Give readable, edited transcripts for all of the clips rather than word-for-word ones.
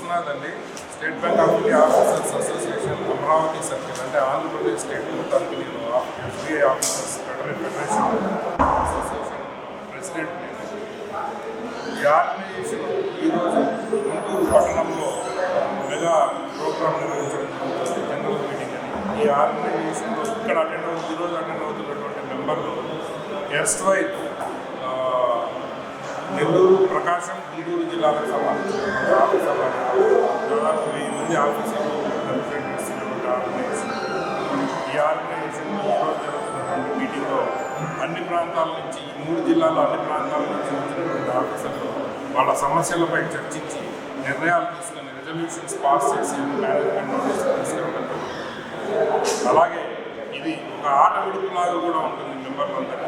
విశ్వనాథ్ అండి, state bank of India officers association Amaravati circle అంటే Andhra Pradesh state తరఫు నేను SBI officers federation association president. ఈ ఆర్గనైజేషన్ ఈరోజు గుంటూరు పట్టణంలో మెగా ప్రోగ్రామ్ నిర్వహించడం జరుగుతుంది, జనరల్ మీటింగ్ అని. ఈ ఆర్గనైజేషన్లో ఇక్కడ ఈరోజు అటెండ్ అవుతున్నటువంటి మెంబర్లు ఎస్వైల్ నెల్లూరు, ప్రకాశం, గూడూరు జిల్లాలకు సంబంధించినటువంటి ఆఫీసర్లు దాదాపు 1000 మంది ఆఫీసర్లు రిప్రజెంట్ చేస్తున్నటువంటి ఆర్గనైజేషన్. ఈ ఆర్గనైజేషన్ ఈరోజు జరుగుతున్నటువంటి మీటింగ్లో అన్ని ప్రాంతాల నుంచి, ఈ 3 జిల్లాలో అన్ని ప్రాంతాల నుంచి వచ్చినటువంటి ఆఫీసర్లు వాళ్ళ సమస్యలపై చర్చించి నిర్ణయాలు తీసుకొని రెజల్యూషన్స్ పాస్ చేసి మేనేజ్మెంట్ నోటీస్ తీసుకెళ్ళడం. అలాగే ఇది ఒక ఆట విడుపులాగా కూడా ఉంటుంది మెంబర్లందరికీ.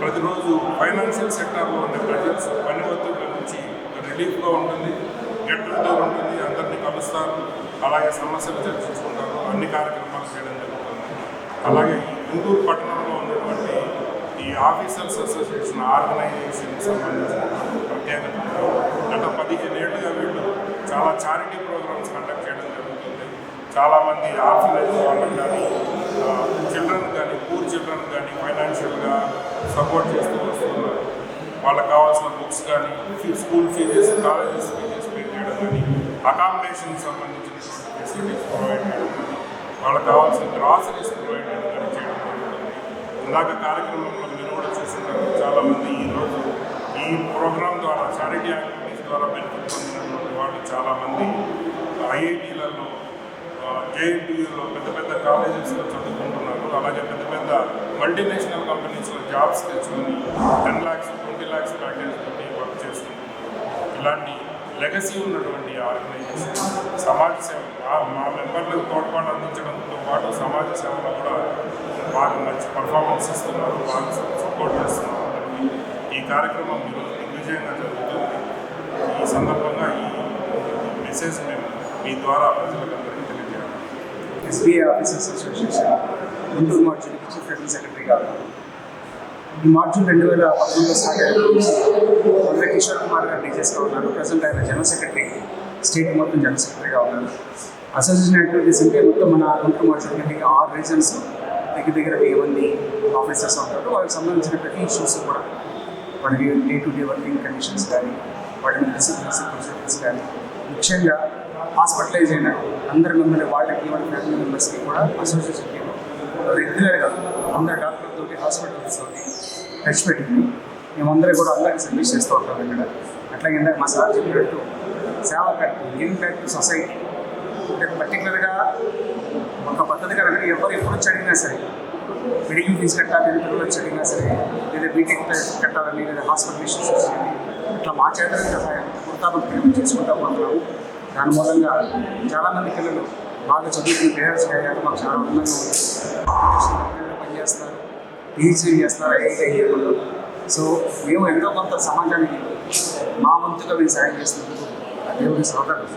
ప్రతిరోజు ఫైనాన్షియల్ సెక్టార్లో ఉండే ప్రెజర్స్, పని ఒత్తిడి నుంచి రిలీఫ్గా ఉంటుంది, గెట్ టుగెదర్ ఉంటుంది, అందరినీ కలుస్తారు, అలాగే సమస్యలు చర్చించుకుంటారు, అన్ని కార్యక్రమాలు చేయడం జరుగుతుంది. అలాగే ఈ గుంటూరు పట్టణంలో ఉన్నటువంటి ఈ ఆఫీసర్స్ అసోసియేషన్ ఆర్గనైజేషన్కి సంబంధించినటువంటి ప్రత్యేకత గత 15 ఏళ్ళుగా వీళ్ళు చాలా చారిటీ ప్రోగ్రామ్స్ కండక్ట్ చేయడం జరుగుతుంది. చాలామంది ఆర్ఫనైజ్ వాళ్ళకి కానీ, చిల్డ్రన్ కానీ, పూర్ చిల్డ్రన్ కానీ ఫైనాన్షియల్గా సపోర్ట్ చేస్తూ వస్తున్నారు. వాళ్ళకి కావాల్సిన బుక్స్ కానీ, school fees, colleges fees pay చేయడం కానీ, అకామిడేషన్కి సంబంధించినటువంటి ఫెసిలిటీస్ ప్రొవైడ్ చేయడం కానీ, వాళ్ళకి కావాల్సిన గ్రాసరీస్ ప్రొవైడ్ చేయడం కానీ చేయడం జరుగుతుంది. ఇందాక కార్యక్రమంలో మీరు కూడా చూస్తుంటారు, చాలామంది ఈరోజు ఈ ప్రోగ్రాం ద్వారా, చారిటీ యాక్టివిటీస్ ద్వారా బెనిఫిట్ పొందినటువంటి వాళ్ళు చాలామంది ఐఐటీలలో, జేఎన్టీయూలో, పెద్ద పెద్ద కాలేజెస్లో చదువుకుంటున్నారు. అలాగే పెద్ద పెద్ద మల్టీనేషనల్ కంపెనీస్లో జాబ్స్ తెచ్చుకొని 10 lakhs, 20 lakhs ప్యాకేజ్ తోటి వర్క్ చేస్తున్నారు. ఇలాంటి లెగసీ ఉన్నటువంటి ఆర్గనైజేషన్ సమాజ సేవ, మా మెంబర్లకు తోడ్పాటు అందించడంతో పాటు సమాజ సేవలో కూడా బాగా మంచి పర్ఫార్మెన్స్ ఇస్తున్నారు, బాగా సపోర్ట్ చేస్తున్నారు అందరికీ. ఈ కార్యక్రమం ఈరోజు దిగ్విజయంగా జరుగుతుంది. ఈ సందర్భంగా ఈ మెసేజ్ మేము మీ ద్వారా ప్రజలకు అందరికీ తెలియజేయాలి. ఎస్బీఐ ఆఫీసర్స్ అసోసియేషన్ గుంటూరు మార్చులకి చీఫ్ ఫెడరల్ సెక్రటరీగా ఉన్నారు. ఈ మార్చుల్ 2011లో స్టార్ట్ అయిన కిషోర్ కుమార్ గారు డీజెస్గా ఉన్నారు. ప్రజెంట్ ఆయన జనరల్ సెక్రటరీ, స్టేట్ మొత్తం జనరల్ సెక్రటరీగా ఉన్నారు. అసోసియేషన్ యాక్టివిటీస్ అంటే మొత్తం మన గుంటూరు మార్చులకి 6 రీజన్స్ దగ్గర 1000 మంది ఆఫీసర్స్ ఉంటారు. వాళ్ళకి సంబంధించిన ప్రతి ఇష్యూస్ కూడా, వాటి day to day working conditions కానీ, వాటి మీద డిసిప్లినరీ ప్రొసీజర్స్ కానీ, ముఖ్యంగా హాస్పిటలైజ్ అయిన అందరి వాళ్ళకి ఫ్యామిలీ మెంబర్స్కి కూడా అసోసియేషన్కి రెగ్యులర్గా అందరు డాక్టర్లతో, హాస్పిటల్స్ తోటి టచ్ పెట్టుకుని మేమందరం కూడా అందరికీ సర్వీస్ చేస్తూ ఉంటాం ఇక్కడ. అట్లాగే మా సార్ చెప్పినట్టు సేవ pact, giving back to society అంటే పర్టికులర్గా ఒక పద్ధతిగా ఎవరు ఎప్పుడు వచ్చి అడిగినా సరే, మెడికల్ ఫీజు కట్టాలని పిల్లలు వచ్చి అడిగినా సరే, లేదా బీటెక్ కట్టాలని, లేదా హాస్పిటల్ ఇష్యూస్ వచ్చాయని, ఇట్లా మా చేతనే సహాయం వృత్తాపం చేసుకుంటూ పోతున్నాము. దాని మూలంగా చాలామంది పిల్లలు బాగా చదువుకుని పేరెంట్స్ అయ్యారు. మాకు చాలా ఆనందంగా ఉంది. పనిచేస్తున్నారు, పీహెచ్డీ చేస్తున్నారు ఐఐటీలో. సో మేము ఎంతో కొంత సమాజానికి మా వంతుగా మేము సాయం చేస్తున్నాము. దేవుడి సహకారం.